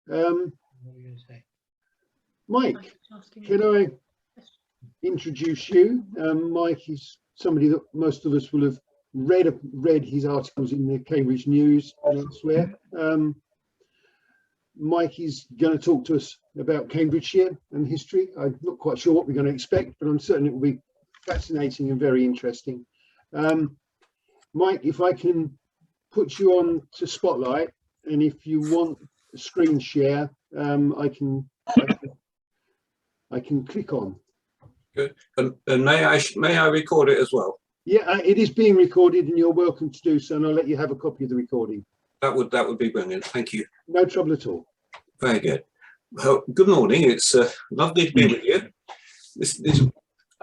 What are you going to say? Mike, can I introduce you? Mike is somebody that most of us will have read his articles in the Cambridge News and elsewhere. Mike is going to talk to us about Cambridgeshire and history. I'm not quite sure what we're going to expect, but I'm certain it will be fascinating and very interesting. Mike, if I can put you on to Spotlight, and if you want a screen share, I can click on. Good. And may I record it as well? Yeah, it is being recorded, and you're welcome to do so. And I'll let you have a copy of the recording. That would be brilliant. Thank you. No trouble at all. Very good. Well, good morning. It's lovely to be with you.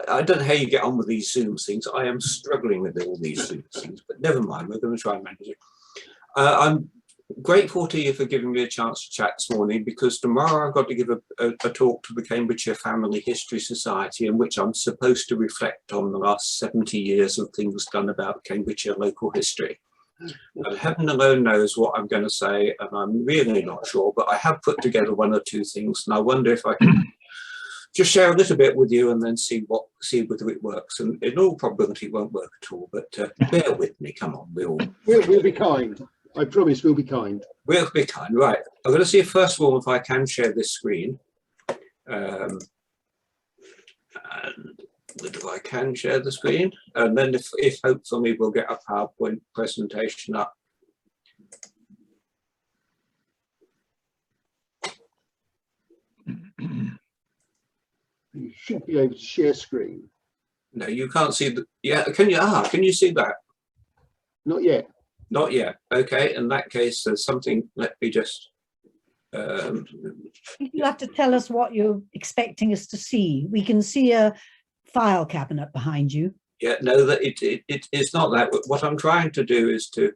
I don't know how you get on with these Zoom things. I am struggling with all these Zoom things, but never mind. We're going to try and manage it. I'm grateful to you for giving me a chance to chat this morning, because tomorrow I've got to give a talk to the Cambridgeshire Family History Society, in which I'm supposed to reflect on the last 70 years of things done about Cambridgeshire local history. And heaven alone knows what I'm going to say, and I'm really not sure, but I have put together one or two things, and I wonder if I can just share a little bit with you and then see whether it works. And in all probability it won't work at all, but bear with me. Come on, we'll be kind. I promise we'll be kind. We'll be kind. Right, I'm going to see first of all if I can share this screen, and whether I can share the screen, and then if hopefully we'll get a PowerPoint presentation up. You should be able to share screen. No, you can't see the. Yeah, can you? Can you see that? Not yet. Not yet. Okay. In that case, there's something. Let me just. You have to tell us what you're expecting us to see. We can see a file cabinet behind you. Yeah. No, that it's not that. What I'm trying to do is to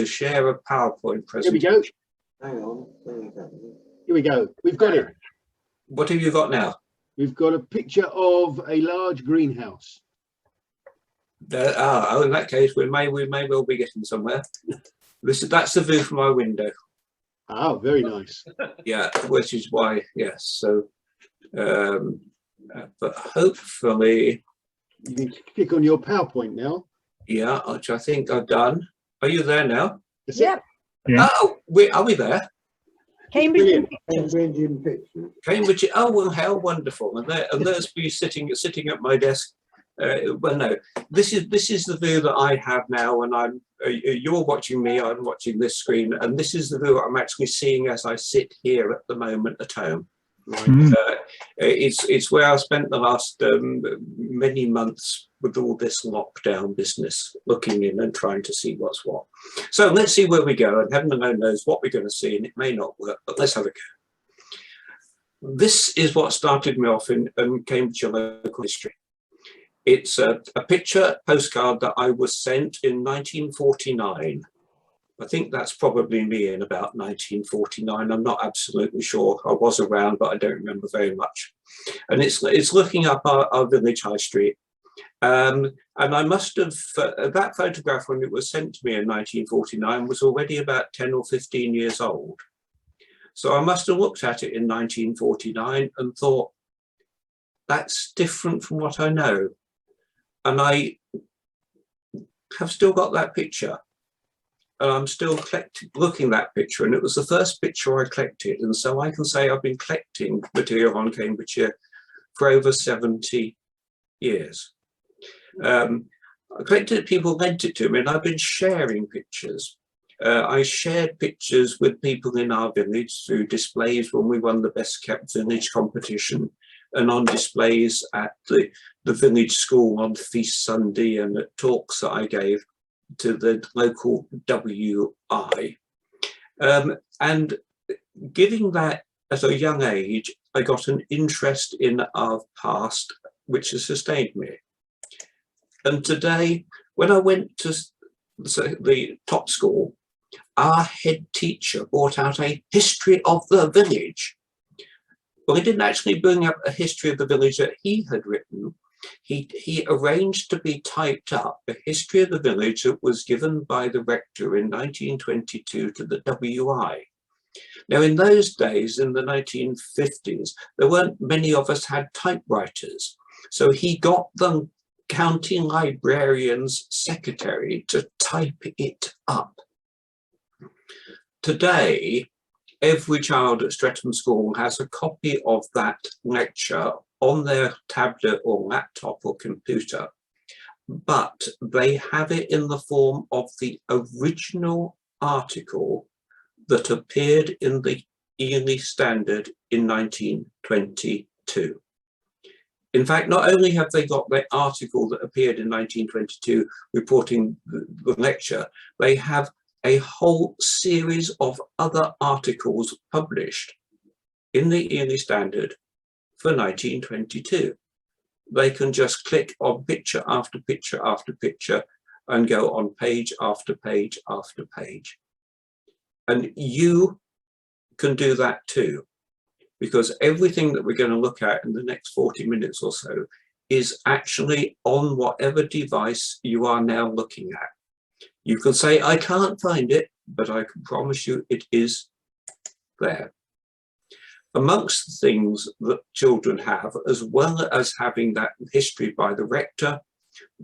share a PowerPoint presentation. Here we go. Hang on. There you go. Here we go. We've got it. What have you got now? We've got a picture of a large greenhouse. Oh, in that case, we may well be getting somewhere. That's the view from my window. Oh, very nice. Yeah, which is why, yes. So, but hopefully, you can click on your PowerPoint now. Yeah, which I think I've done. Are you there now? Yep. Yeah. Oh, are we there? Cambridge. Cambridge. Oh well, how wonderful! And there's me sitting at my desk. Well, no, this is the view that I have now, and you're watching me. I'm watching this screen, and this is the view I'm actually seeing as I sit here at the moment at home. Right. It's where I spent the last many months with all this lockdown business, looking in and trying to see what's what. So let's see where we go, and heaven alone knows what we're going to see, and it may not work, but let's have a go. This is what started me off in Cambridgeshire local history. It's a picture postcard that I was sent in 1949. I think that's probably me in about 1949. I'm not absolutely sure. I was around, but I don't remember very much. And it's looking up our village high street. And I must have, that photograph when it was sent to me in 1949 was already about 10 or 15 years old. So I must have looked at it in 1949 and thought, that's different from what I know. And I have still got that picture. And I'm still looking at that picture, and it was the first picture I collected. And so I can say I've been collecting material on Cambridgeshire for over 70 years. I collected it, people lent it to me, and I've been sharing pictures. I shared pictures with people in our village through displays when we won the Best Kept Village competition, and on displays at the village school on Feast Sunday, and at talks that I gave to the local WI. And giving that at a young age, I got an interest in our past, which has sustained me. And today, when I went to the top school, our head teacher brought out a history of the village. Well, he didn't actually bring up a history of the village that he had written. He arranged to be typed up a history of the village that was given by the rector in 1922 to the WI. Now, in those days, in the 1950s, there weren't many of us had typewriters. So he got the county librarian's secretary to type it up. Today, every child at Streatham School has a copy of that lecture on their tablet or laptop or computer, but they have it in the form of the original article that appeared in the Ely Standard in 1922. In fact, not only have they got the article that appeared in 1922 reporting the lecture, they have a whole series of other articles published in the Ely Standard for 1922. They can just click on picture after picture after picture and go on page after page after page. And you can do that too, because everything that we're going to look at in the next 40 minutes or so is actually on whatever device you are now looking at. You can say, I can't find it, but I can promise you it is there. Amongst the things that children have, as well as having that history by the rector,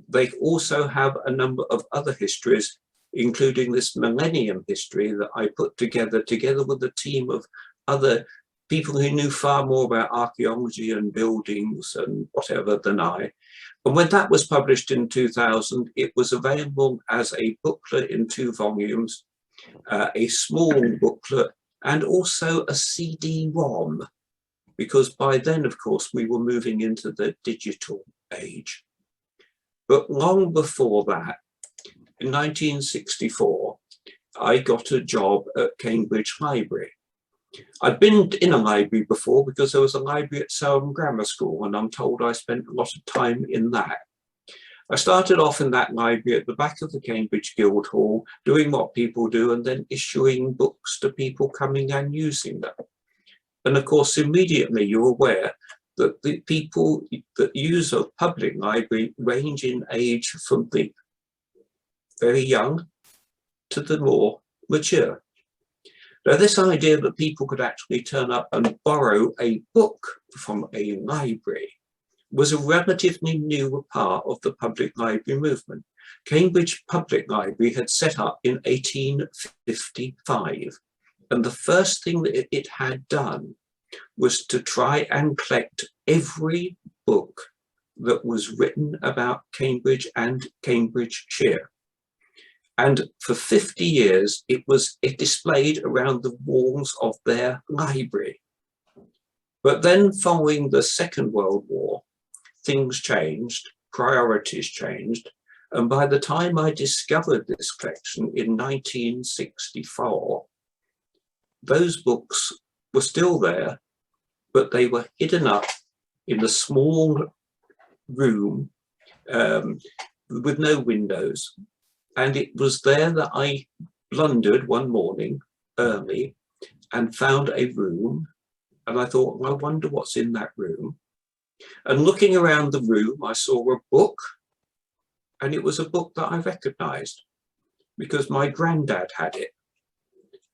they also have a number of other histories, including this millennium history that I put together with a team of other people who knew far more about archaeology and buildings and whatever than I. And when that was published in 2000, it was available as a booklet in 2 volumes, a small booklet, and also a CD-ROM, because by then, of course, we were moving into the digital age. But long before that, in 1964, I got a job at Cambridge Library. I'd been in a library before because there was a library at Selham Grammar School, and I'm told I spent a lot of time in that. I started off in that library at the back of the Cambridge Guildhall, doing what people do, and then issuing books to people coming and using them. And of course, immediately you're aware that the people that use a public library range in age from the very young to the more mature. Now, this idea that people could actually turn up and borrow a book from a library was a relatively new part of the public library movement. Cambridge Public Library had set up in 1855, and the first thing that it had done was to try and collect every book that was written about Cambridge and Cambridgeshire. And for 50 years, it displayed around the walls of their library. But then following the Second World War, things changed, priorities changed. And by the time I discovered this collection in 1964, those books were still there, but they were hidden up in a small room with no windows. And it was there that I blundered one morning early and found a room. And I thought, well, I wonder what's in that room. And looking around the room, I saw a book. And it was a book that I recognized because my granddad had it.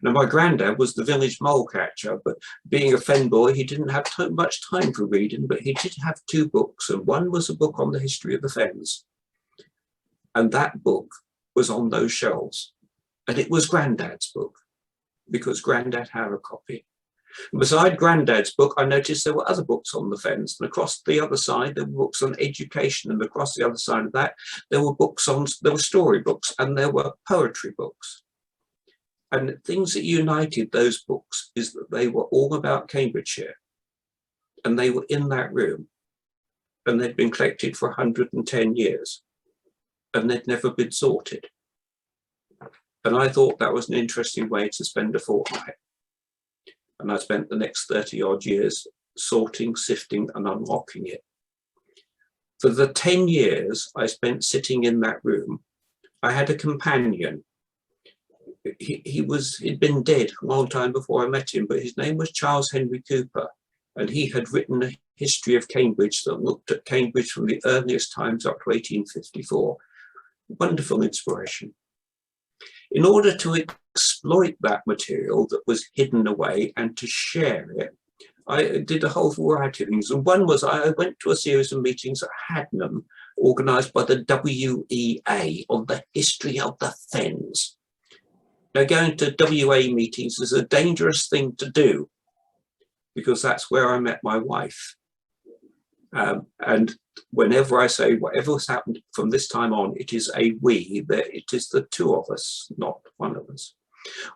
Now, my granddad was the village mole catcher, but being a fen boy, he didn't have much time for reading, but he did have 2 books. And one was a book on the history of the fens. And that book was on those shelves. And it was Granddad's book, because Granddad had a copy. And beside Granddad's book, I noticed there were other books on the fens. And across the other side, there were books on education. And across the other side of that, there were storybooks and there were poetry books. And the things that united those books is that they were all about Cambridgeshire. And they were in that room. And they'd been collected for 110 years. And they'd never been sorted. And I thought that was an interesting way to spend a fortnight. And I spent the next 30 odd years sorting, sifting and unlocking it. For the 10 years I spent sitting in that room, I had a companion. He'd been dead a long time before I met him, but his name was Charles Henry Cooper. And he had written a history of Cambridge that looked at Cambridge from the earliest times up to 1854. Wonderful inspiration. In order to exploit that material that was hidden away and to share it, I did a whole variety of things. And one was I went to a series of meetings at Hadnam, organised by the WEA on the history of the fens. Now, going to WA meetings is a dangerous thing to do because that's where I met my wife. And whenever I say whatever's happened from this time on, it is a we, that it is the two of us, not one of us.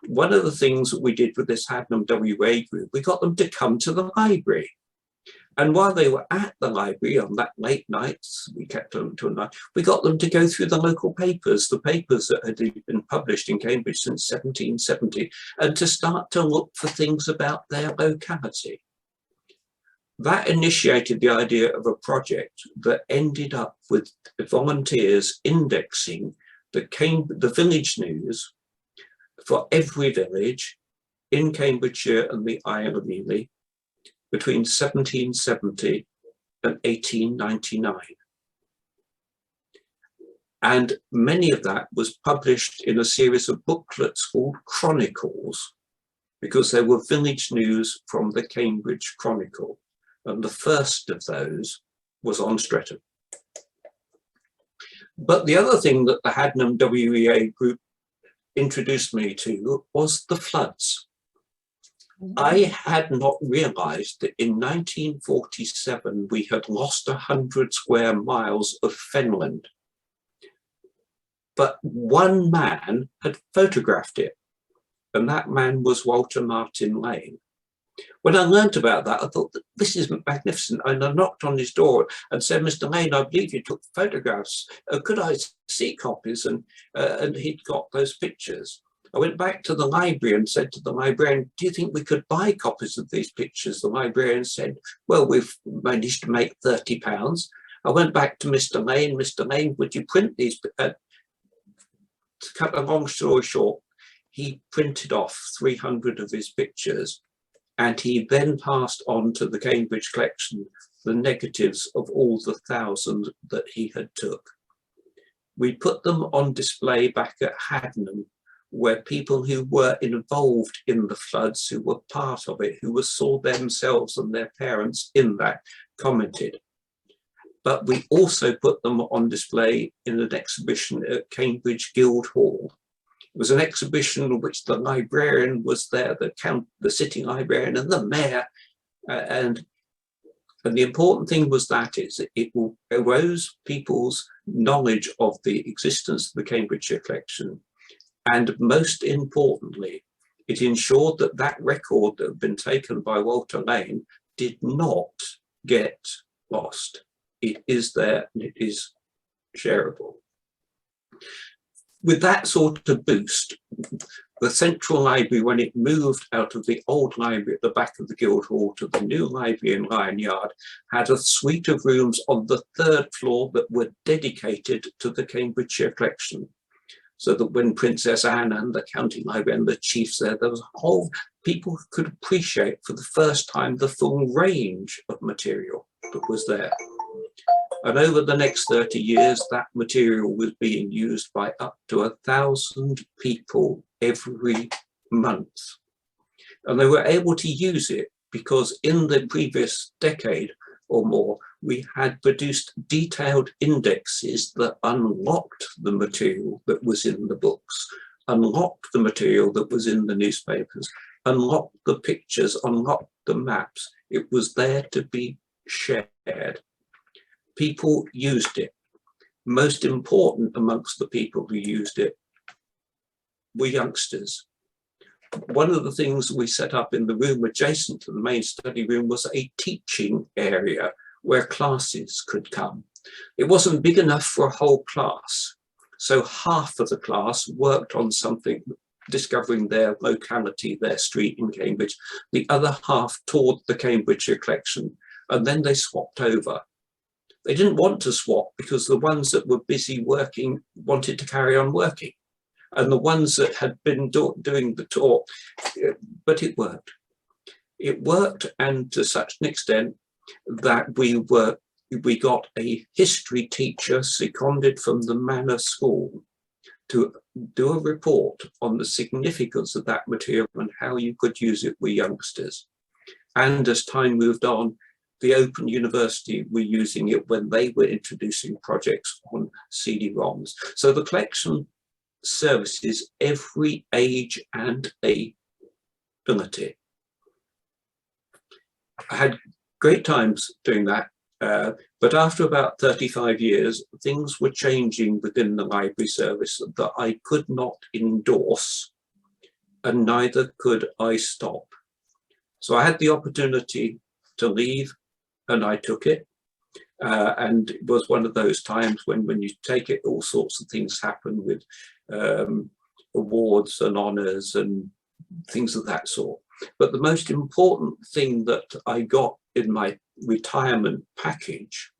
One of the things that we did with this Hadnam WA group, we got them to come to the library. And while they were at the library on that late nights, we kept them till night, we got them to go through the local papers, the papers that had been published in Cambridge since 1770, and to start to look for things about their locality. That initiated the idea of a project that ended up with volunteers indexing the village news for every village in Cambridgeshire and the Isle of Ely between 1770 and 1899. And many of that was published in a series of booklets called Chronicles, because they were village news from the Cambridge Chronicle. And the first of those was on Streatham. But the other thing that the Hadnam WEA group introduced me to was the floods. I had not realised that in 1947 we had lost 100 square miles of fenland. But one man had photographed it, and that man was Walter Martin Lane. When I learnt about that, I thought, this is magnificent. And I knocked on his door and said, Mr. Lane, I believe you took photographs. Could I see copies? And he'd got those pictures. I went back to the library and said to the librarian, do you think we could buy copies of these pictures? The librarian said, well, we've managed to make £30. I went back to Mr. Lane. Mr. Lane, would you print these? To cut a long story short, he printed off 300 of his pictures. And he then passed on to the Cambridge Collection the negatives of all the 1,000 that he had took. We put them on display back at Hadnam, where people who were involved in the floods, who were part of it, who saw themselves and their parents in that, commented. But we also put them on display in an exhibition at Cambridge Guildhall. It was an exhibition in which the librarian was there, the sitting librarian and the mayor. And the important thing was that it arose people's knowledge of the existence of the Cambridgeshire Collection. And most importantly, it ensured that that record that had been taken by Walter Lane did not get lost. It is there and it is shareable. With that sort of boost, the Central Library, when it moved out of the old library at the back of the Guildhall to the new library in Lion Yard, had a suite of rooms on the 3rd floor that were dedicated to the Cambridgeshire Collection. So that when Princess Anne and the County Library and the chiefs there was a whole, people could appreciate for the first time the full range of material that was there. And over the next 30 years, that material was being used by up to 1,000 people every month. And they were able to use it because in the previous decade or more, we had produced detailed indexes that unlocked the material that was in the books, unlocked the material that was in the newspapers, unlocked the pictures, unlocked the maps. It was there to be shared. People used it. Most important amongst the people who used it were youngsters. One of the things we set up in the room adjacent to the main study room was a teaching area where classes could come. It wasn't big enough for a whole class, so half of the class worked on something, discovering their locality, their street in Cambridge. The other half toured the Cambridgeshire Collection, and then they swapped over. They didn't want to swap because the ones that were busy working wanted to carry on working, and the ones that had been doing the tour, but it worked. It worked, and to such an extent that we got a history teacher seconded from the Manor School to do a report on the significance of that material and how you could use it with youngsters. And as time moved on, the Open University were using it when they were introducing projects on CD-ROMs. So the collection services every age and ability. I had great times doing that, but after about 35 years, things were changing within the library service that I could not endorse, and neither could I stop. So I had the opportunity to leave, and I took it. And it was one of those times when you take it, all sorts of things happen with awards and honours and things of that sort. But the most important thing that I got in my retirement package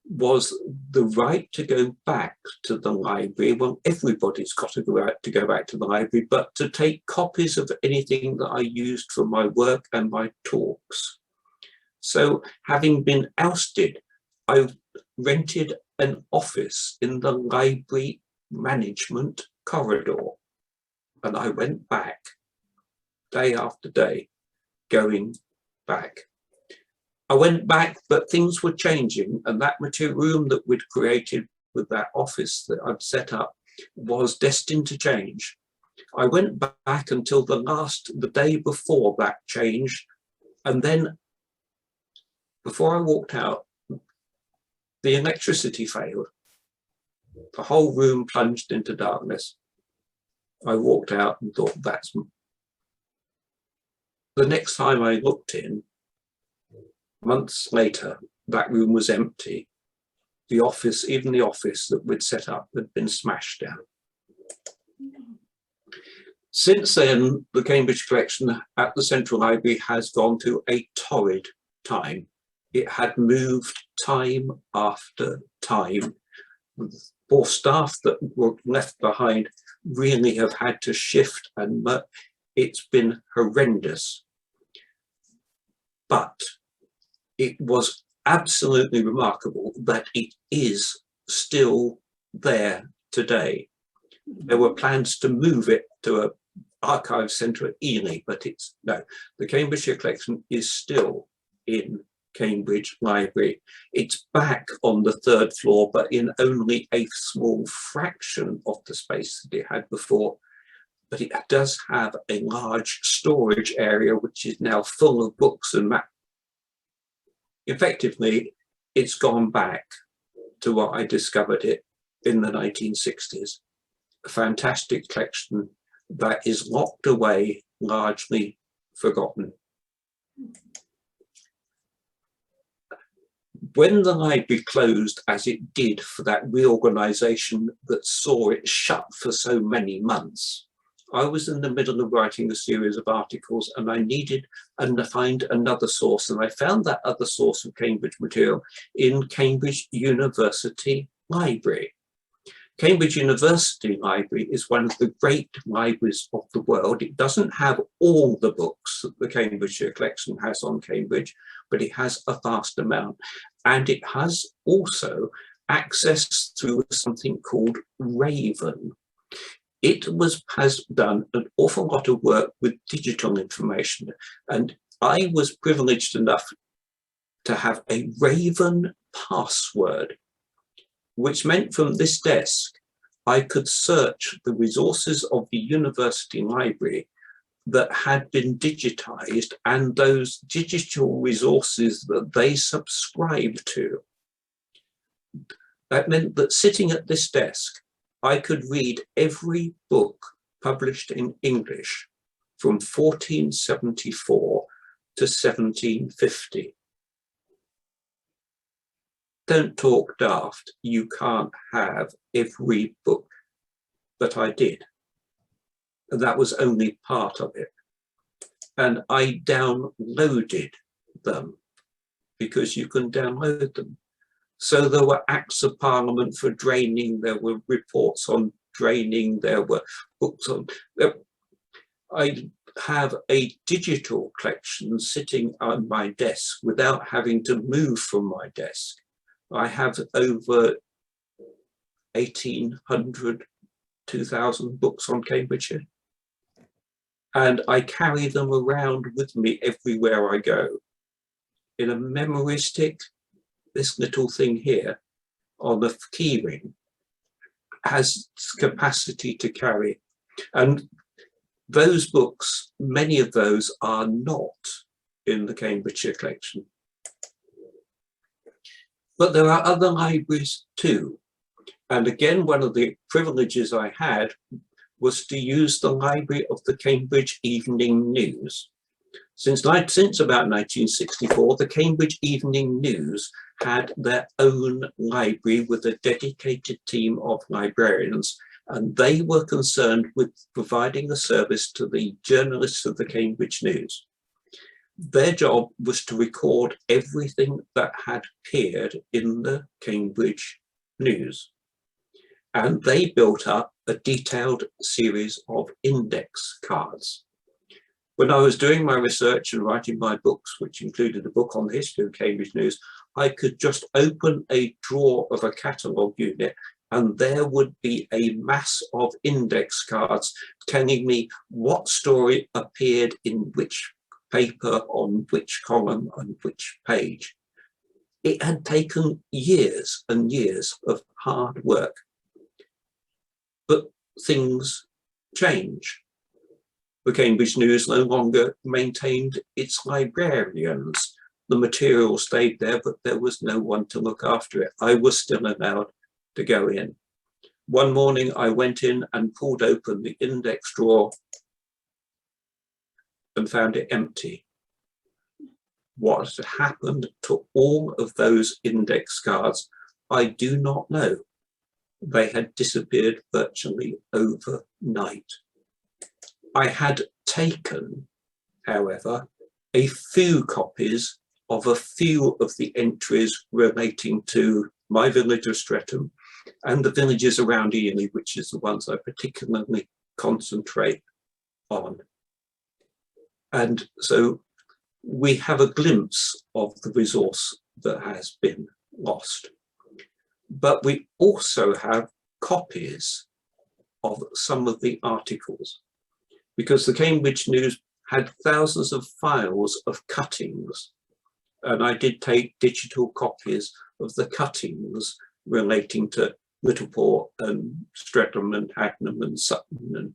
was the right to go back to the library. Well, everybody's got to go back to the library, but to take copies of anything that I used for my work and my talks. So having been ousted, I rented an office in the library management corridor, and I went back day after day, going back. I went back, but things were changing, and that material room that we'd created with that office that I'd set up was destined to change. I went back until the day before that changed, and then before I walked out, the electricity failed. The whole room plunged into darkness. I walked out and thought, that's... The next time I looked in, months later, that room was empty. The office, even the office that we'd set up, had been smashed down. Since then, the Cambridge Collection at the Central Library has gone through a torrid time. It had moved time after time. Poor staff that were left behind really have had to shift, and it's been horrendous. But it was absolutely remarkable that it is still there today. There were plans to move it to an archive centre at Ely, but no, the Cambridgeshire Collection is still in Cambridge Library. It's back on the 3rd floor, but in only a small fraction of the space that it had before. But it does have a large storage area, which is now full of books and maps. Effectively, it's gone back to what I discovered it in the 1960s. A fantastic collection that is locked away, largely forgotten. When the library closed, as it did for that reorganisation that saw it shut for so many months, I was in the middle of writing a series of articles, and I needed to find another source, and I found that other source of Cambridge material in Cambridge University Library. Cambridge University Library is one of the great libraries of the world. It doesn't have all the books that the Cambridgeshire Collection has on Cambridge, but it has a vast amount. And it has also access through something called Raven. It has done an awful lot of work with digital information, and I was privileged enough to have a Raven password, which meant from this desk I could search the resources of the university library that had been digitized and those digital resources that they subscribed to. That meant that sitting at this desk, I could read every book published in English from 1474 to 1750. Don't talk daft, you can't have every book, but I did. And that was only part of it. And I downloaded them because you can download them. So there were Acts of Parliament for draining, there were reports on draining, there were books on... I have a digital collection sitting on my desk without having to move from my desk. I have over 1,800 2,000 books on Cambridgeshire. And I carry them around with me everywhere I go. In a memory stick, this little thing here on the key ring has capacity to carry. And those books, many of those are not in the Cambridgeshire Collection. But there are other libraries too. And again, one of the privileges I had was to use the library of the Cambridge Evening News. Since about 1964, the Cambridge Evening News had their own library with a dedicated team of librarians, and they were concerned with providing a service to the journalists of the Cambridge News. Their job was to record everything that had appeared in the Cambridge News. And they built up a detailed series of index cards. When I was doing my research and writing my books, which included a book on the history of Cambridge News, I could just open a drawer of a catalogue unit and there would be a mass of index cards telling me what story appeared in which paper, on which column, and which page. It had taken years and years of hard work. But things change. The Cambridge News no longer maintained its librarians. The material stayed there, but there was no one to look after it. I was still allowed to go in. One morning I went in and pulled open the index drawer and found it empty. What had happened to all of those index cards, I do not know. They had disappeared virtually overnight. I had taken, however, a few copies of a few of the entries relating to my village of Streatham and the villages around Ely, which is the ones I particularly concentrate on. And so we have a glimpse of the resource that has been lost. But we also have copies of some of the articles, because the Cambridge News had thousands of files of cuttings, and I did take digital copies of the cuttings relating to Littleport and Streatham and Hagnam and Sutton. And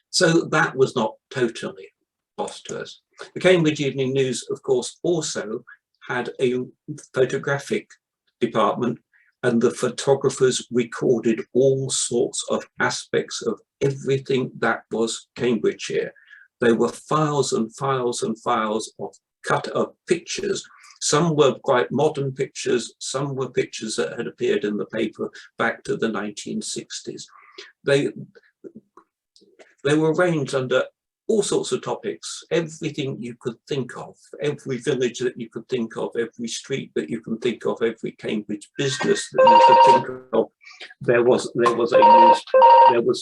so that was not totally lost to us. The Cambridge Evening News, of course, also had a photographic department, and the photographers recorded all sorts of aspects of everything that was Cambridgeshire. There were files and files and files of pictures. Some were quite modern pictures, some were pictures that had appeared in the paper back to the 1960s. They were arranged under all sorts of topics, everything you could think of, every village that you could think of, every street that you can think of, every Cambridge business that you could think of. There was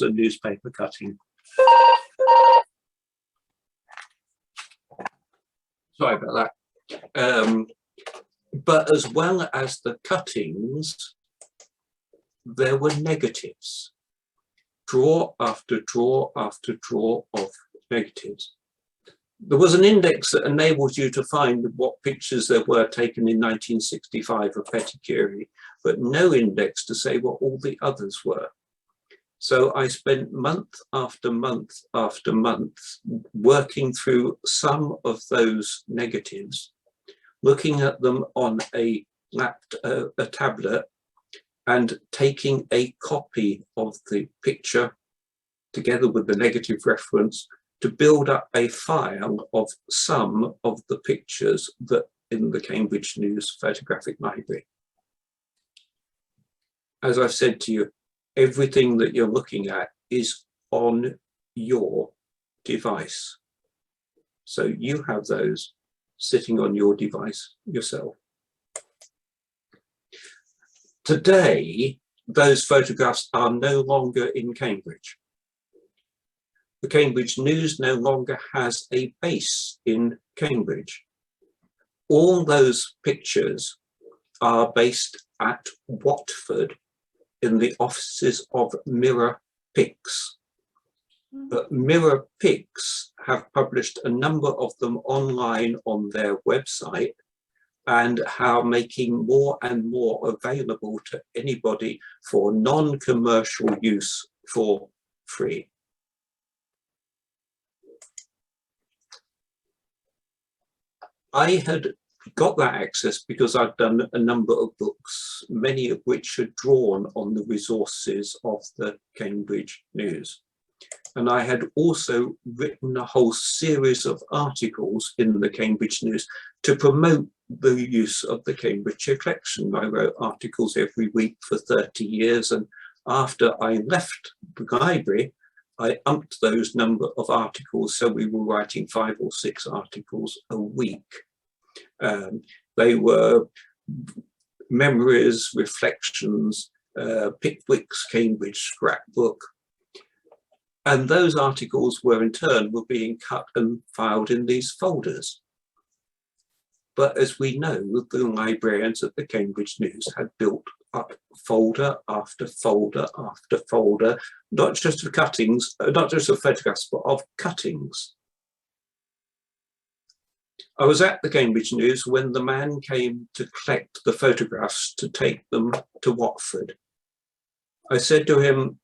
a newspaper cutting. Sorry about that. But as well as the cuttings, there were negatives. Drawer after drawer after drawer of negatives. There was an index that enabled you to find what pictures there were taken in 1965 of Petty Curie, but no index to say what all the others were. So I spent month after month after month working through some of those negatives, looking at them on a tablet and taking a copy of the picture together with the negative reference to build up a file of some of the pictures that in the Cambridge News Photographic Library. As I've said to you, everything that you're looking at is on your device. So you have those sitting on your device yourself. Today, those photographs are no longer in Cambridge. The Cambridge News no longer has a base in Cambridge. All those pictures are based at Watford in the offices of Mirror Pics. But Mirror Pics have published a number of them online on their website and are making more and more available to anybody for non-commercial use for free. I had got that access because I've done a number of books, many of which are drawn on the resources of the Cambridge News. And I had also written a whole series of articles in the Cambridge News to promote the use of the Cambridgeshire Collection. I wrote articles every week for 30 years, and after I left the library, I upped those number of articles, so we were writing 5 or 6 articles a week. They were memories, reflections, Pickwick's Cambridge scrapbook, and those articles were in turn being cut and filed in these folders. But as we know, the librarians at the Cambridge News had built up folder after folder after folder, not just of cuttings, not just of photographs, but of cuttings. I was at the Cambridge News when the man came to collect the photographs to take them to Watford. I said to him,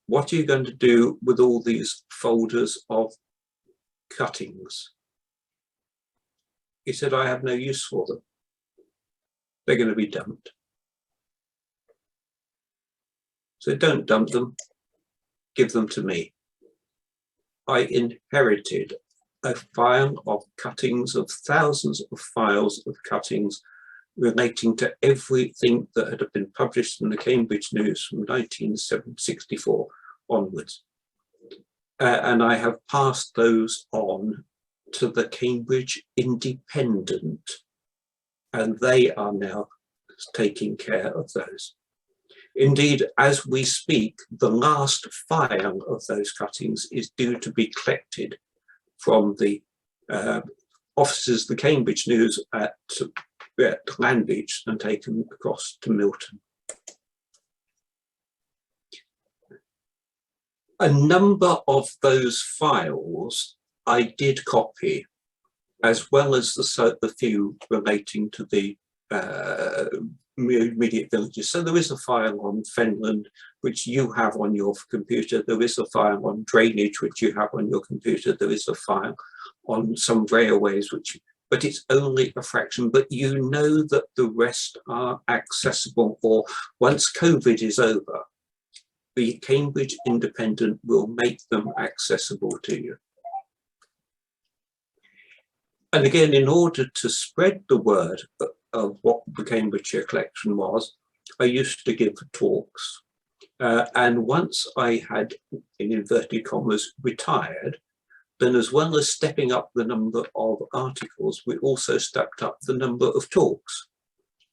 "What are you going to do with all these folders of cuttings?" He said, "I have no use for them. They're going to be dumped." So don't dump them, give them to me. I inherited a file of cuttings, of thousands of files of cuttings relating to everything that had been published in the Cambridge News from 1964 onwards. And I have passed those on to the Cambridge Independent, and they are now taking care of those. Indeed, as we speak, the last file of those cuttings is due to be collected from the offices of the Cambridge News at Landbeach and taken across to Milton. A number of those files I did copy, as well as the few relating to the immediate villages. So there is a file on fenland, which you have on your computer. There is a file on drainage, which you have on your computer. There is a file on some railways, but it's only a fraction. But you know that the rest are accessible, or once COVID is over, the Cambridge Independent will make them accessible to you. And again, in order to spread the word of what the Cambridgeshire Collection was, I used to give talks. And once I had, in inverted commas, retired, then as well as stepping up the number of articles, we also stepped up the number of talks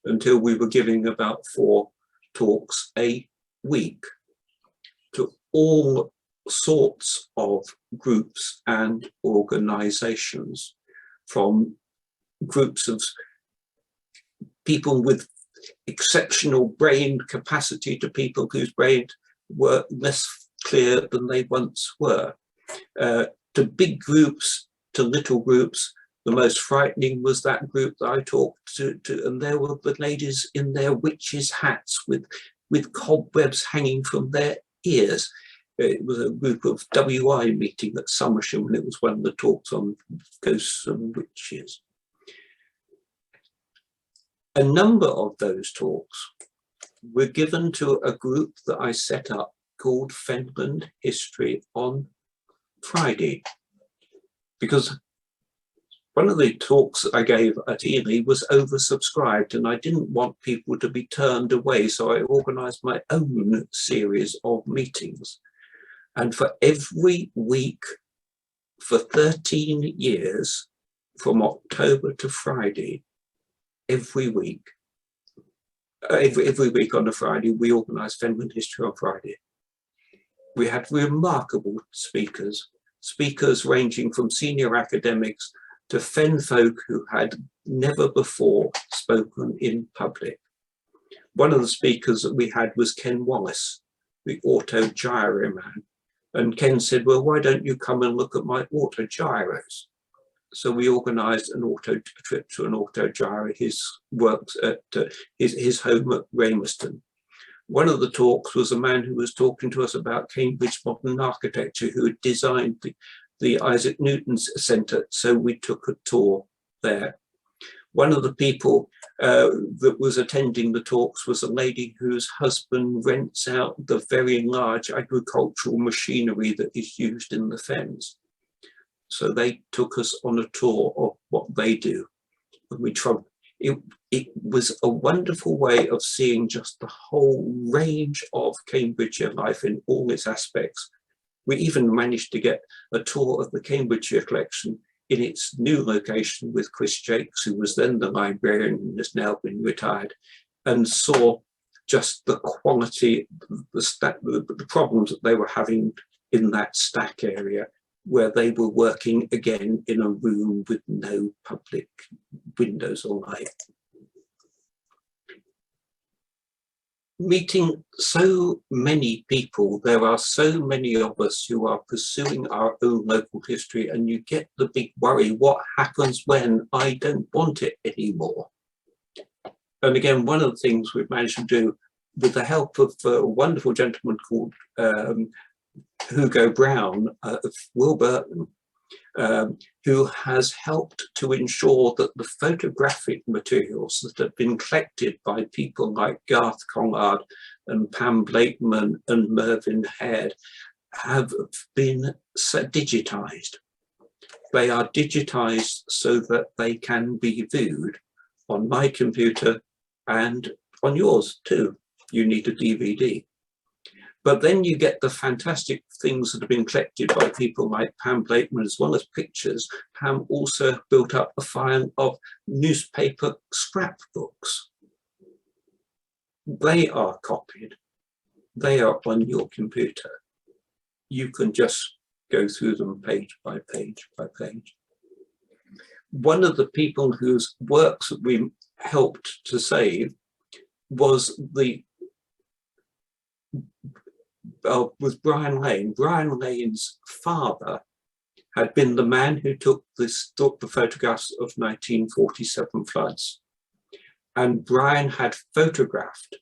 until we were giving about 4 talks a week to all sorts of groups and organizations, from groups of people with exceptional brain capacity to people whose brains were less clear than they once were, to big groups, to little groups. The most frightening was that group that I talked to, and there were the ladies in their witches' hats with cobwebs hanging from their ears. It was a group of WI meeting at Somersham, and it was one of the talks on ghosts and witches. A number of those talks were given to a group that I set up called Fenland History on Friday, because one of the talks that I gave at Ely was oversubscribed, and I didn't want people to be turned away, so I organised my own series of meetings. And for every week, for 13 years, from October to Friday, every week on a Friday, we organised Fenland History on Friday. We had remarkable speakers ranging from senior academics to fen folk who had never before spoken in public. One of the speakers that we had was Ken Wallace, the auto gyro man. And Ken said, well, why don't you come and look at my auto gyros? So we organised a trip to an auto gyro, his works at his home at Ramerston. One of the talks was a man who was talking to us about Cambridge modern architecture, who had designed the Isaac Newton Centre. So we took a tour there. One of the people that was attending the talks was a lady whose husband rents out the very large agricultural machinery that is used in the fens. So they took us on a tour of what they do. And we tried. It was a wonderful way of seeing just the whole range of Cambridgeshire life in all its aspects. We even managed to get a tour of the Cambridgeshire Collection in its new location with Chris Jakes, who was then the librarian and has now been retired, and saw just the quality, the problems that they were having in that stack area, where they were working again in a room with no public windows or light. Meeting so many people, there are so many of us who are pursuing our own local history, and you get the big worry, what happens when I don't want it anymore? And again, one of the things we've managed to do with the help of a wonderful gentleman called Hugo Brown of Wilburton, who has helped to ensure that the photographic materials that have been collected by people like Garth Conrad and Pam Blakeman and Mervyn Head have been digitised. They are digitised so that they can be viewed on my computer and on yours too. You need a DVD. But then you get the fantastic things that have been collected by people like Pam Blakeman, as well as pictures. Pam also built up a file of newspaper scrapbooks. They are copied. They are on your computer. You can just go through them page by page by page. One of the people whose works that we helped to save was with Brian Lane. Brian Lane's father had been the man who took the photographs of 1947 floods. And Brian had photographed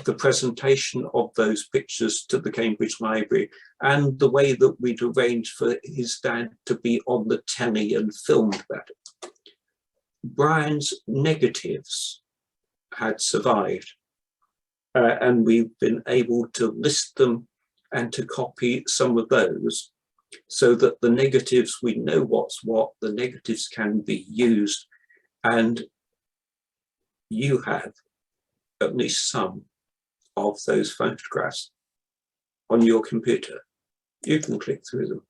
the presentation of those pictures to the Cambridge Library and the way that we'd arranged for his dad to be on the telly and filmed that. Brian's negatives had survived, and we've been able to list them and to copy some of those so that the negatives, we know what's what, the negatives can be used, and you have at least some of those photographs on your computer. You can click through them.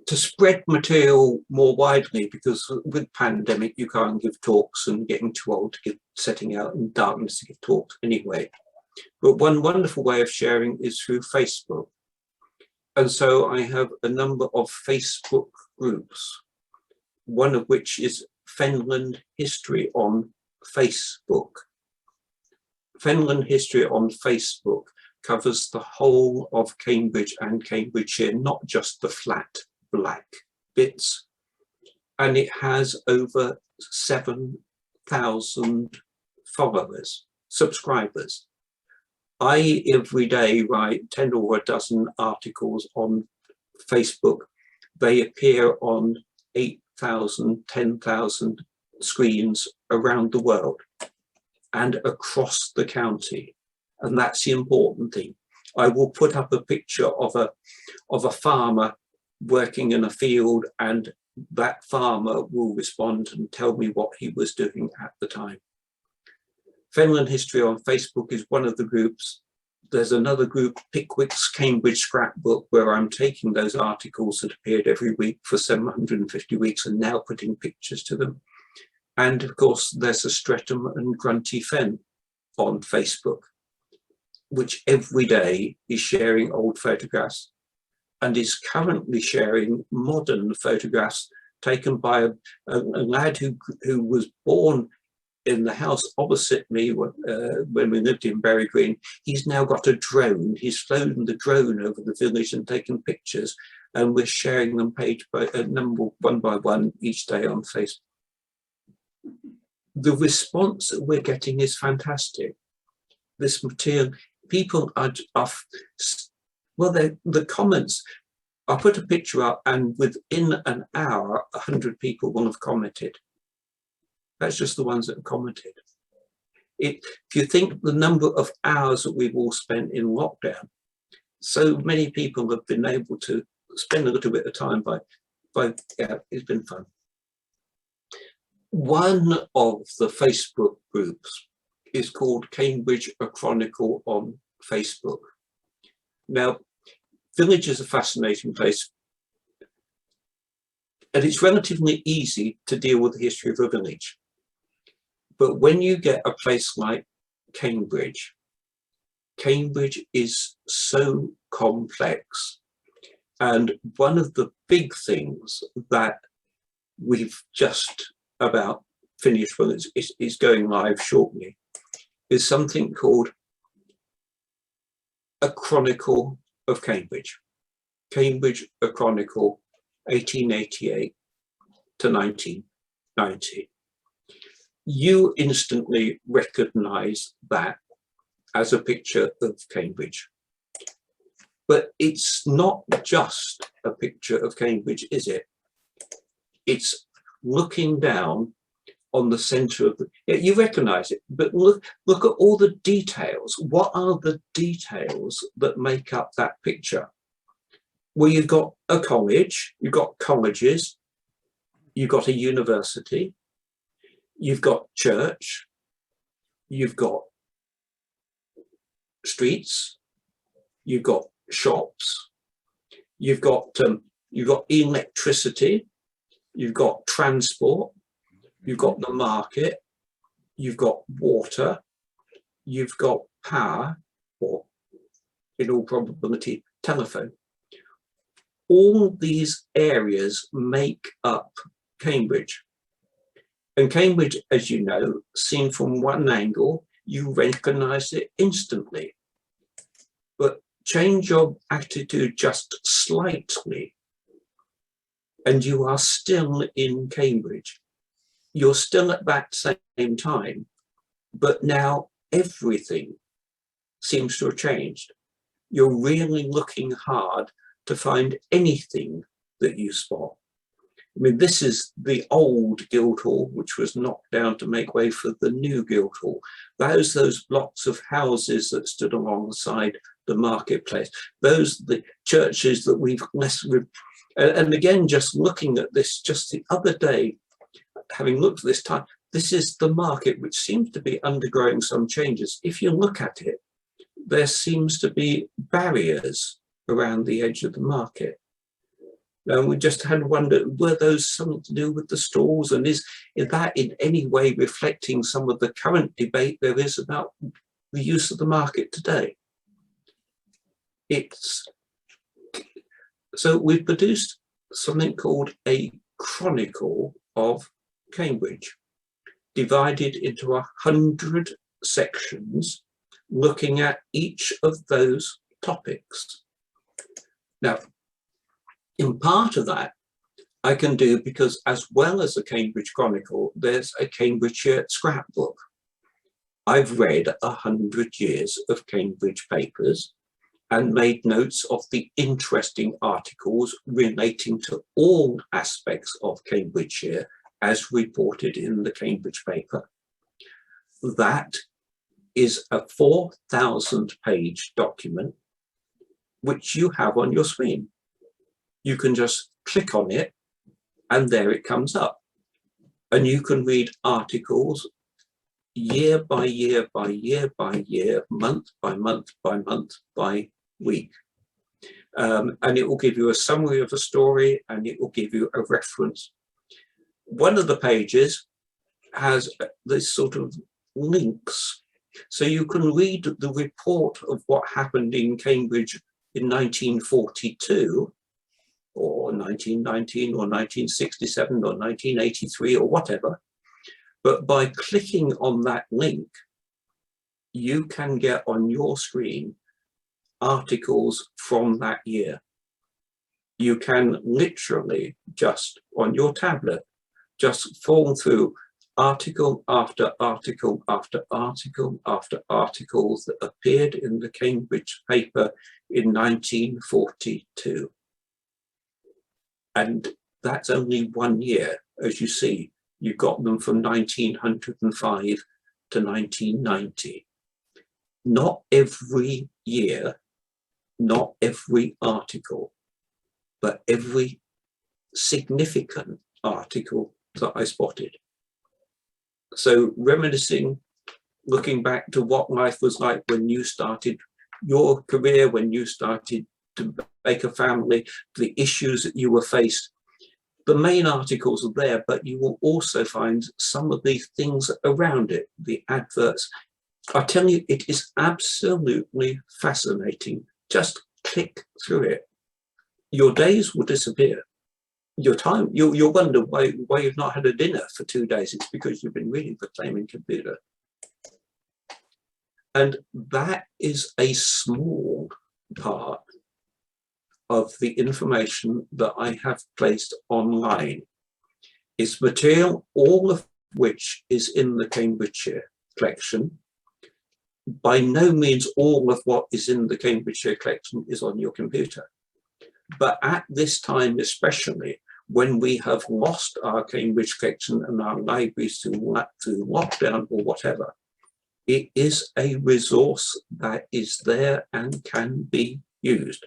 To spread material more widely, because with pandemic you can't give talks and getting too old to give, setting out in darkness to give talks anyway. But one wonderful way of sharing is through Facebook. And so I have a number of Facebook groups, one of which is Fenland History on Facebook. Fenland History on Facebook covers the whole of Cambridge and Cambridgeshire, not just the flat black bits. And it has over 7,000 followers, subscribers. I every day write 10 or a dozen articles on Facebook. They appear on 8,000, 10,000 screens around the world and across the county. And that's the important thing. I will put up a picture of a farmer working in a field, and that farmer will respond and tell me what he was doing at the time. Fenland History on Facebook is one of the groups. There's another group, Pickwick's Cambridge Scrapbook, where I'm taking those articles that appeared every week for 750 weeks and now putting pictures to them. And of course, there's a Streatham and Grunty Fen on Facebook, which every day is sharing old photographs and is currently sharing modern photographs taken by a lad who was born in the house opposite me when we lived in Berry Green, he's now got a drone. He's flown the drone over the village and taken pictures, and we're sharing them page by one by one each day on Facebook. The response that we're getting is fantastic. This material, people are well, the comments, I put a picture up and within an hour, 100 people will have commented. That's just the ones that have commented. If you think the number of hours that we've all spent in lockdown, so many people have been able to spend a little bit of time yeah, it's been fun. One of the Facebook groups is called Cambridgeshire Chronicle on Facebook. Now, village is a fascinating place, and it's relatively easy to deal with the history of a village. But when you get a place like Cambridge, Cambridge is so complex. And one of the big things that we've just about finished, well, it's going live shortly, is something called A Chronicle of Cambridge. Cambridge, A Chronicle, 1888 to 1990. You instantly recognize that as a picture of Cambridge. But it's not just a picture of Cambridge, is it? It's looking down on the centre of the, you recognise it, but look at all the details. What are the details that make up that picture? Well, you've got a college, you've got colleges, you've got a university, you've got church, you've got streets, you've got shops, you've got electricity, you've got transport, you've got the market, you've got water, you've got power, or in all probability, telephone. All these areas make up Cambridge. And Cambridge, as you know, seen from one angle, you recognise it instantly. But change your attitude just slightly, and you are still in Cambridge. You're still at that same time, but now everything seems to have changed. You're really looking hard to find anything that you spot. I mean, this is the old Guildhall, which was knocked down to make way for the new Guildhall. Those blocks of houses that stood alongside the marketplace. Those the churches that we've less. And again, just looking at this, just the other day, having looked at this time, this is the market, which seems to be undergoing some changes. If you look at it, there seems to be barriers around the edge of the market. And we just had wondered, were those something to do with the stalls? And is that in any way reflecting some of the current debate there is about the use of the market today? So we've produced something called a Chronicle of Cambridge, divided into 100 sections, looking at each of those topics. Now, in part of that, I can do because as well as the Cambridge Chronicle, there's a Cambridgeshire scrapbook. I've read 100 years of Cambridge papers and made notes of the interesting articles relating to all aspects of Cambridgeshire as reported in the Cambridge paper. That is a 4,000-page document which you have on your screen. You can just click on it and there it comes up. And you can read articles year by year by year by year, month by month by month by week. And it will give you a summary of the story and it will give you a reference. One of the pages has this sort of links. So you can read the report of what happened in Cambridge in 1942 or 1919 or 1967 or 1983 or whatever. But by clicking on that link, you can get on your screen articles from that year. You can literally just on your tablet, just fall through article after article after article after articles that appeared in the Cambridge paper in 1942. And that's only 1 year. As you see, you got them from 1905 to 1990. Not every year, not every article, but every significant article that I spotted. So reminiscing, looking back to what life was like when you started your career, when you started to make a family, the issues that you were faced, the main articles are there, but you will also find some of the things around it, the adverts. I tell you, it is absolutely fascinating. Just click through it. Your days will disappear. Your time, you'll wonder why you've not had a dinner for 2 days. It's because you've been reading the Flaming Computer. And that is a small part of the information that I have placed online. It's material, all of which is in the Cambridgeshire Collection. By no means all of what is in the Cambridgeshire Collection is on your computer. But at this time, especially when we have lost our Cambridge Collection and our libraries to lockdown or whatever, it is a resource that is there and can be used.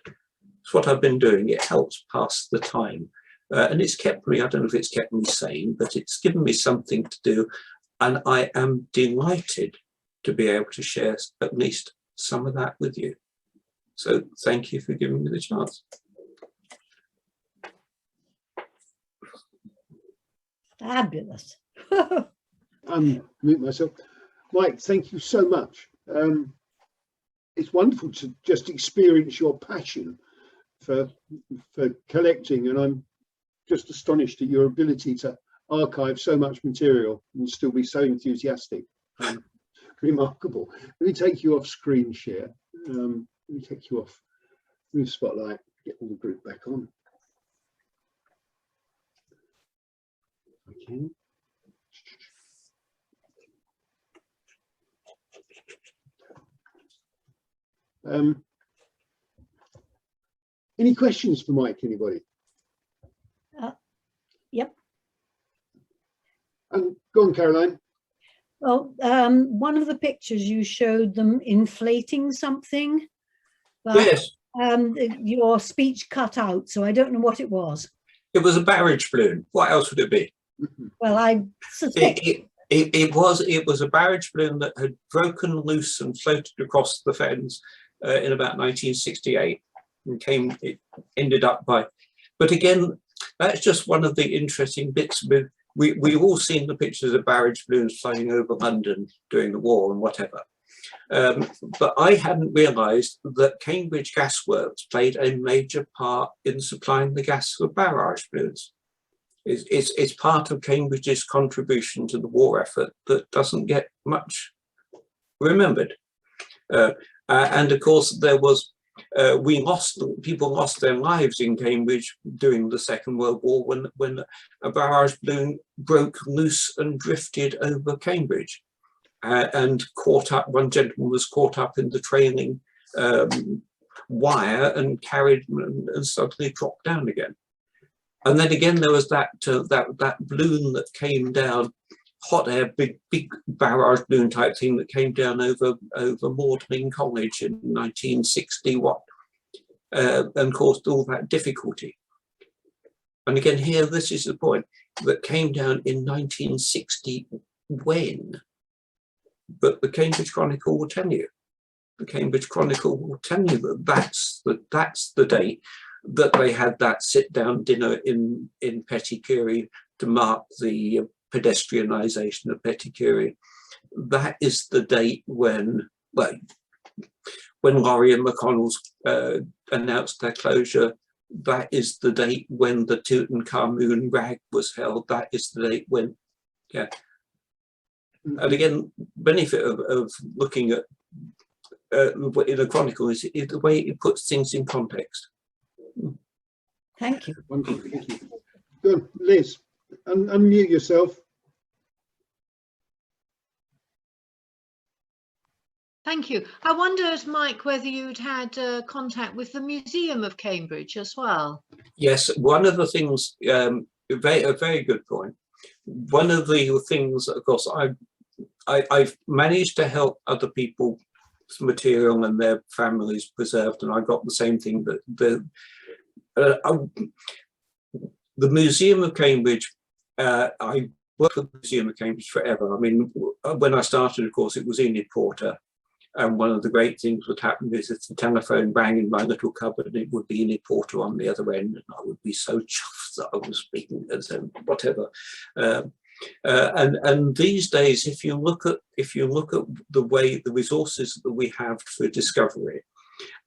It's what I've been doing. It helps pass the time. And it's kept me, I don't know if it's kept me sane, but it's given me something to do. And I am delighted to be able to share at least some of that with you. So thank you for giving me the chance. Fabulous. Mute myself. Mike, thank you so much. It's wonderful to just experience your passion for collecting, and I'm just astonished at your ability to archive so much material and still be so enthusiastic. Remarkable. Let me take you off screen share. Let me take you off. Move spotlight. Get all the group back on. Okay. Any questions for Mike, anybody? Yep. Go on, Caroline. Well, one of the pictures you showed them inflating something, but Yes. Your speech cut out, so I don't know what it was. It was a barrage balloon. What else would it be? Well, I suspect It was a barrage balloon that had broken loose and floated across the fens in about 1968 and ended up by. But again, that's just one of the interesting bits. We've all seen the pictures of barrage balloons flying over London during the war and whatever. But I hadn't realised that Cambridge Gas Works played a major part in supplying the gas for barrage balloons. It's part of Cambridge's contribution to the war effort that doesn't get much remembered. And of course, there was people lost their lives in Cambridge during the Second World War when a barrage balloon broke loose and drifted over Cambridge and caught up. One gentleman was caught up in the trailing wire and carried and suddenly dropped down again. And then again, there was that balloon that came down, hot air, big barrage balloon type thing that came down over Magdalen College in 1960 and caused all that difficulty. And again, here, this is the point, that came down in 1960 when? But the Cambridge Chronicle will tell you. The Cambridge Chronicle will tell you that that's the date that they had that sit-down dinner in Petty Curie to mark the pedestrianisation of Petty Curie. That is the date when Laurie and McConnell's announced their closure. That is the date when the Tutankhamun rag was held. That is the date when, yeah. And again, benefit of looking at in a chronicle is the way it puts things in context. Thank you. Wonderful, thank you. Good, Liz, unmute yourself. Thank you. I wondered, Mike, whether you'd had contact with the Museum of Cambridge as well. Yes, one of the things, a very good point. One of the things, of course, I've managed to help other people's material and their families preserved, and I got the same thing. That the Museum of Cambridge, I worked with the Museum of Cambridge forever. I mean, when I started, of course, it was Enid Porter. And one of the great things that happened is if the telephone rang in my little cupboard, it would be Enid Porter on the other end, and I would be so chuffed that I was speaking as whatever. And these days, if you look at the way the resources that we have for discovery,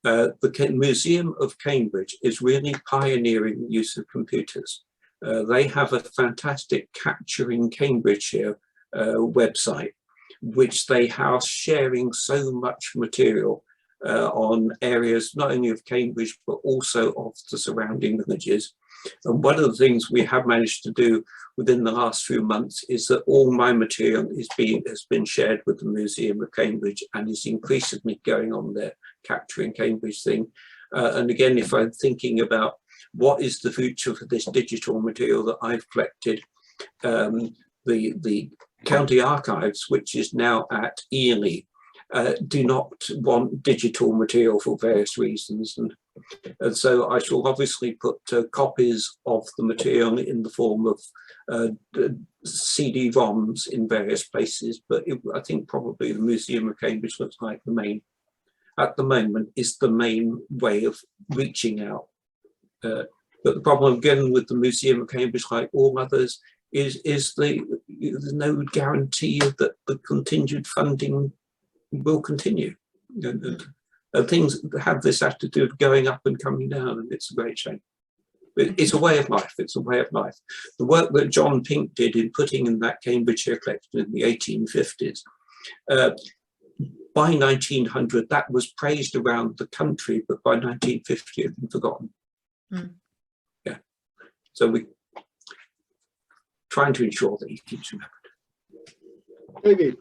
the Museum of Cambridge is really pioneering the use of computers. They have a fantastic Capturing Cambridgeshire website, which they house, sharing so much material on areas not only of Cambridge but also of the surrounding villages. And one of the things we have managed to do within the last few months is that all my material has been shared with the Museum of Cambridge and is increasingly going on their Capturing Cambridge thing. And again, if I'm thinking about what is the future for this digital material that I've collected, the County Archives, which is now at Ely, do not want digital material for various reasons. And so I shall obviously put copies of the material in the form of CD-ROMs in various places, but I think probably the Museum of Cambridge looks like at the moment, is the main way of reaching out. But the problem again with the Museum of Cambridge, like all others, is there's no guarantee that the contingent funding will continue. Things have this attitude of going up and coming down, and it's a great shame. It's a way of life. It's a way of life. The work that John Pink did in putting in that Cambridgeshire Collection in the 1850s, by 1900, that was praised around the country, but by 1950, it had been forgotten. Yeah. So we trying to ensure that he keeps remembered. David.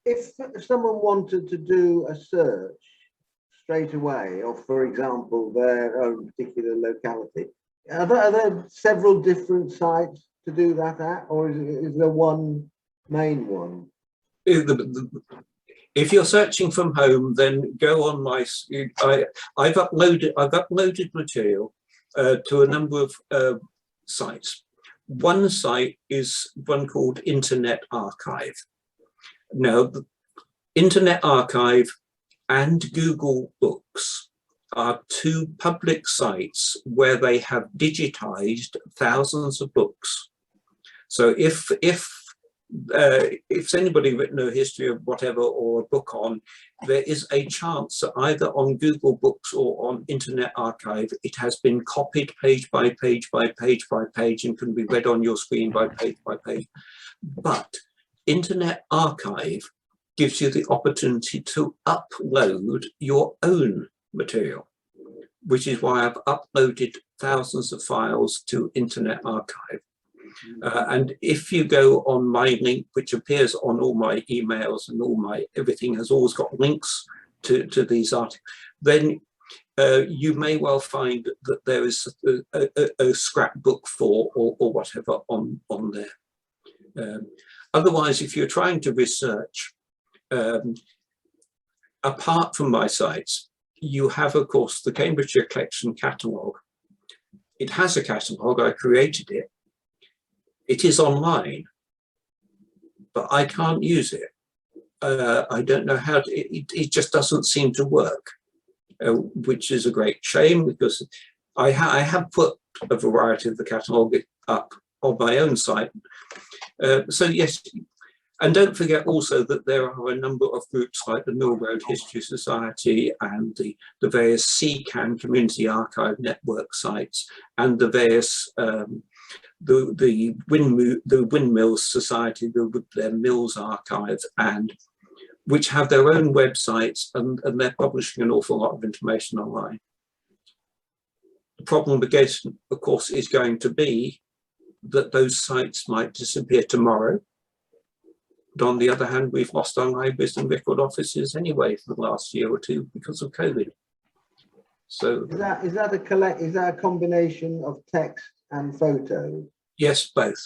If someone wanted to do a search straight away of, for example, their own particular locality, are there several different sites to do that at, or is there one main one? If you're searching from home, then go on my. I've uploaded material to a number of sites. One site is one called Internet Archive. Now, the Internet Archive and Google Books are two public sites where they have digitized thousands of books. So if anybody written a history of whatever or a book on, there is a chance that either on Google Books or on Internet Archive, it has been copied page by page by page by page and can be read on your screen by page. But Internet Archive gives you the opportunity to upload your own material, which is why I've uploaded thousands of files to Internet Archive. And if you go on my link, which appears on all my emails and all my everything has always got links to these articles, then you may well find that there is a scrapbook for or whatever on there. Otherwise, if you're trying to research, apart from my sites, you have, of course, the Cambridgeshire Collection catalogue. It has a catalogue, I created it. It is online, but I can't use it. I don't know how to, it just doesn't seem to work, which is a great shame because I have put a variety of the catalogue up on my own site. So yes, and don't forget also that there are a number of groups like the Mill Road History Society and the various CCAN Community Archive Network sites and the various Windmills Society, their Mills Archive, and which have their own websites, and they're publishing an awful lot of information online. The problem, again, of course, is going to be that those sites might disappear tomorrow. But on the other hand, we've lost our libraries and record offices anyway for the last year or two because of COVID. So is that a combination of text and photos? Yes, both.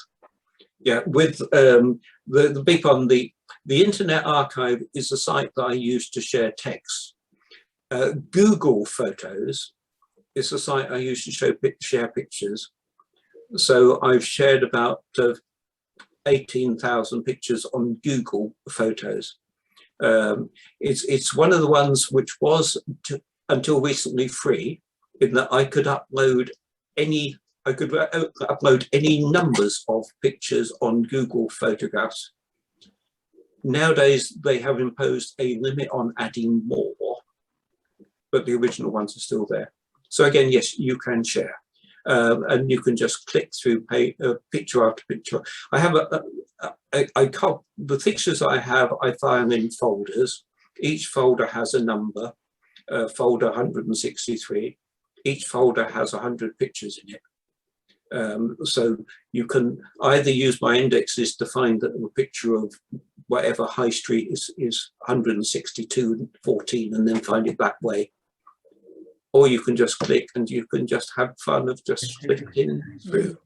Yeah, with the big one, the Internet Archive is a site that I use to share text. Google Photos is a site I use to share pictures. So I've shared about 18,000 pictures on Google Photos. It's one of the ones which was until recently free, in that I could upload any numbers of pictures on Google Photographs. Nowadays, they have imposed a limit on adding more, but the original ones are still there. So again, yes, you can share. And you can just click through picture after picture. I have the pictures I have, I file in folders. Each folder has a number, folder 163. Each folder has 100 pictures in it. So you can either use my indexes to find that the picture of whatever high street is 162.14 and then find it that way. Or you can just click and you can just have fun of just flicking through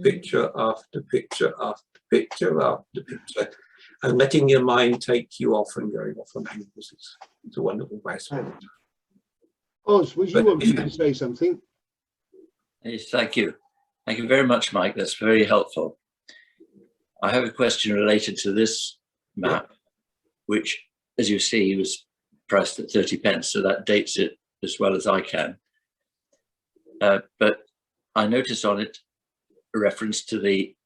picture after picture after picture after picture and letting your mind take you off and going off on angles. It's a wonderful way. Oz, would you want me to say something? Yes, thank you. Thank you very much, Mike. That's very helpful. I have a question related to this map, which, as you see, was priced at 30 pence, so that dates it as well as I can. But I noticed on it a reference to the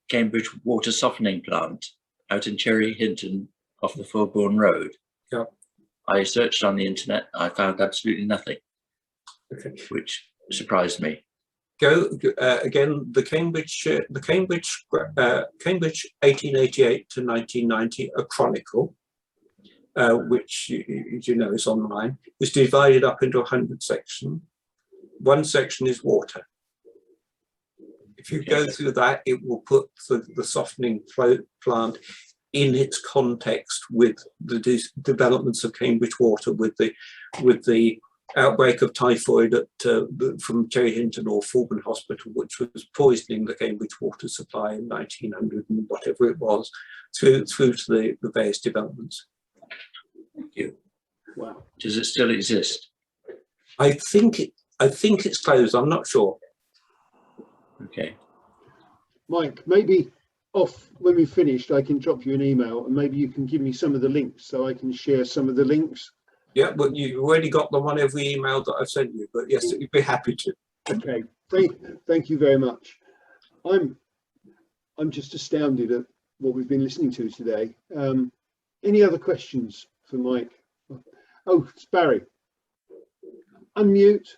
Cambridge water softening plant out in Cherry Hinton off the Fulbourn Road. Yeah. I searched on the internet, I found absolutely nothing, which surprised me. Again, the Cambridge 1888 to 1990, a chronicle, which you know is online, is divided up into 100 sections. One section is water. If you go through that, it will put the softening plant in its context with the developments of Cambridge water, with the outbreak of typhoid from Cherry Hinton or Fulbourn Hospital, which was poisoning the Cambridge water supply in 1900 and whatever it was, through to the various developments. Thank you. Wow. Does it still exist? I think it's closed. I'm not sure. Okay. Mike, maybe off when we finished, I can drop you an email and maybe you can give me some of the links so I can share some of the links. Yeah, but you've already got them on every email that I've sent you, but yes, you'd be happy to. Okay, thank you very much. I'm just astounded at what we've been listening to today. Any other questions for Mike? Oh, it's Barry. Unmute.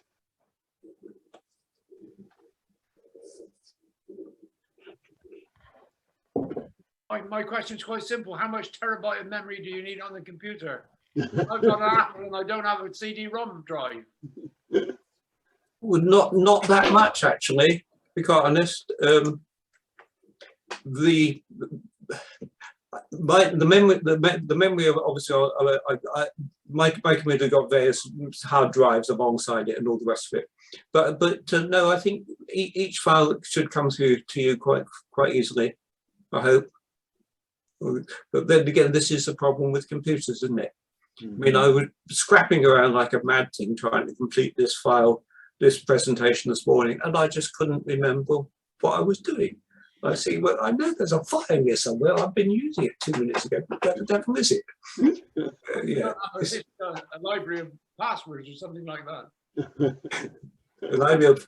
My question is quite simple. How much terabyte of memory do you need on the computer? I've got an Apple and I don't have a CD-ROM drive. Well, not that much actually, to be quite honest. The memory of obviously my computer got various hard drives alongside it and all the rest of it. But no, I think each file should come through to you quite easily, I hope. But then again, this is the problem with computers, isn't it? I mean, I was scrapping around like a mad thing trying to complete this presentation this morning, and I just couldn't remember what I was doing. I see, well, I know there's a file in here somewhere. I've been using it 2 minutes ago. Where the devil is it? Yeah, it's a library of passwords or something like that. A library of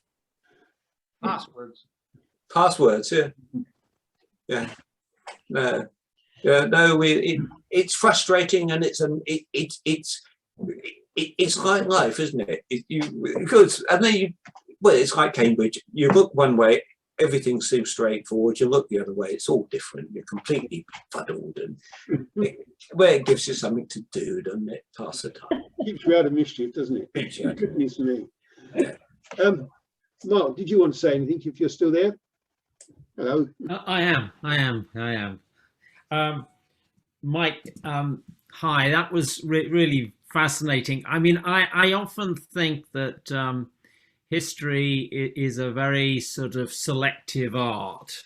passwords. Passwords, yeah, yeah. No. No, it's frustrating, and it's like life, isn't it? Because and then well, it's like Cambridge. You look one way, everything seems straightforward. You look the other way, it's all different. You're completely fuddled, and it gives you something to do, doesn't it? Pass the time. Keeps you out of mischief, doesn't it? Keeps you out. Goodness me. Yeah. Mark, did you want to say anything if you're still there? Hello. I am. Mike, hi, that was really fascinating. I mean, I often think that history is a very sort of selective art,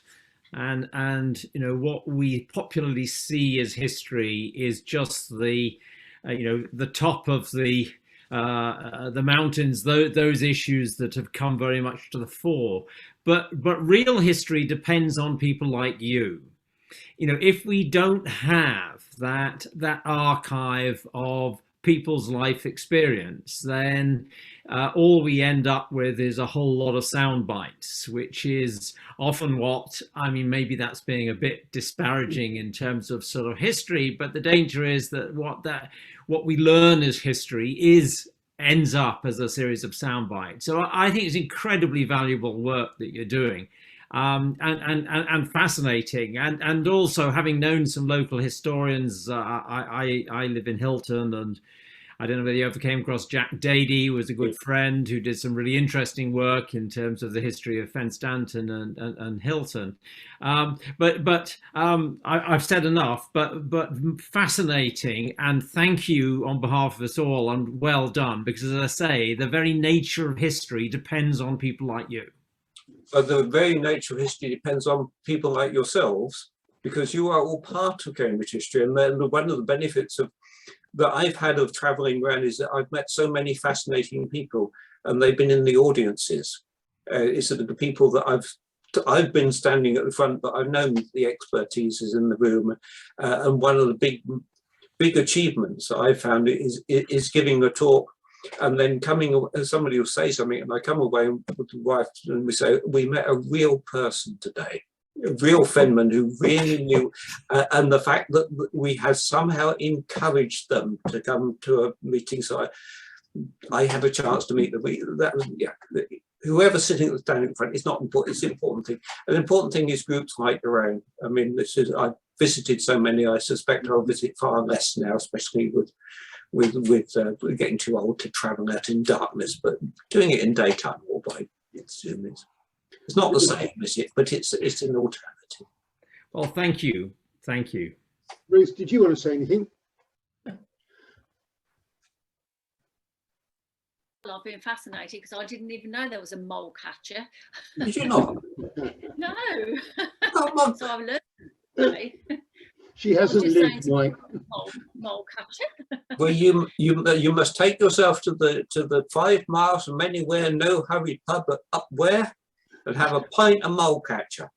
and you know, what we popularly see as history is just the the top of the mountains, those issues that have come very much to the fore. But real history depends on people like you. You know, if we don't have that archive of people's life experience, then all we end up with is a whole lot of sound bites, which is often what, I mean, maybe that's being a bit disparaging in terms of sort of history, but the danger is that what we learn as history ends up as a series of sound bites. So I think it's incredibly valuable work that you're doing. And fascinating, and also having known some local historians. I live in Hilton, and I don't know whether you ever came across Jack Dady, who was a good friend who did some really interesting work in terms of the history of Fenstanton and Hilton. I've said enough, but fascinating, and thank you on behalf of us all, and well done, because as I say, the very nature of history depends on people like you. But the very nature of history depends on people like yourselves, because you are all part of Cambridge history. And then one of the benefits that I've had of travelling around is that I've met so many fascinating people, and they've been in the audiences. It's the people that I've been standing at the front, but I've known the expertise is in the room. And one of the big achievements that I've found is giving a talk, and then somebody will say something, and I come away with the wife and we say, we met a real person today, a real fenland who really knew, and the fact that we have somehow encouraged them to come to a meeting. So I have a chance to meet them. Whoever's sitting standing in front is not important. It's the important thing. An important thing is groups like your own. I mean, I've visited so many. I suspect I'll visit far less now, especially with getting too old to travel out in darkness, but doing it in daytime or by Zoom it's not the same, is it? But it's an alternative. Well, thank you. Ruth, did you want to say anything? Well, I've been fascinated because I didn't even know there was a mole catcher. Did you not? No. Oh, So I've learned today. She hasn't lived, Mike. Mole catcher. Well, you must take yourself to the 5 miles from anywhere, no hurry pub up where, and have a pint of mole catcher.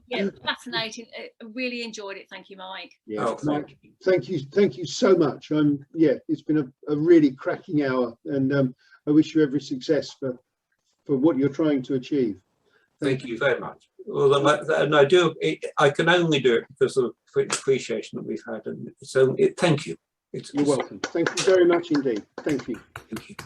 Yeah, fascinating. I really enjoyed it. Thank you, Mike. Yeah, Oh, Mike, thank you so much. It's been a really cracking hour, and I wish you every success for what you're trying to achieve. Thank you very much. Well, and I can only do it because of the appreciation that we've had, and so thank you. You're welcome. Thank you very much indeed. Thank you. Thank you.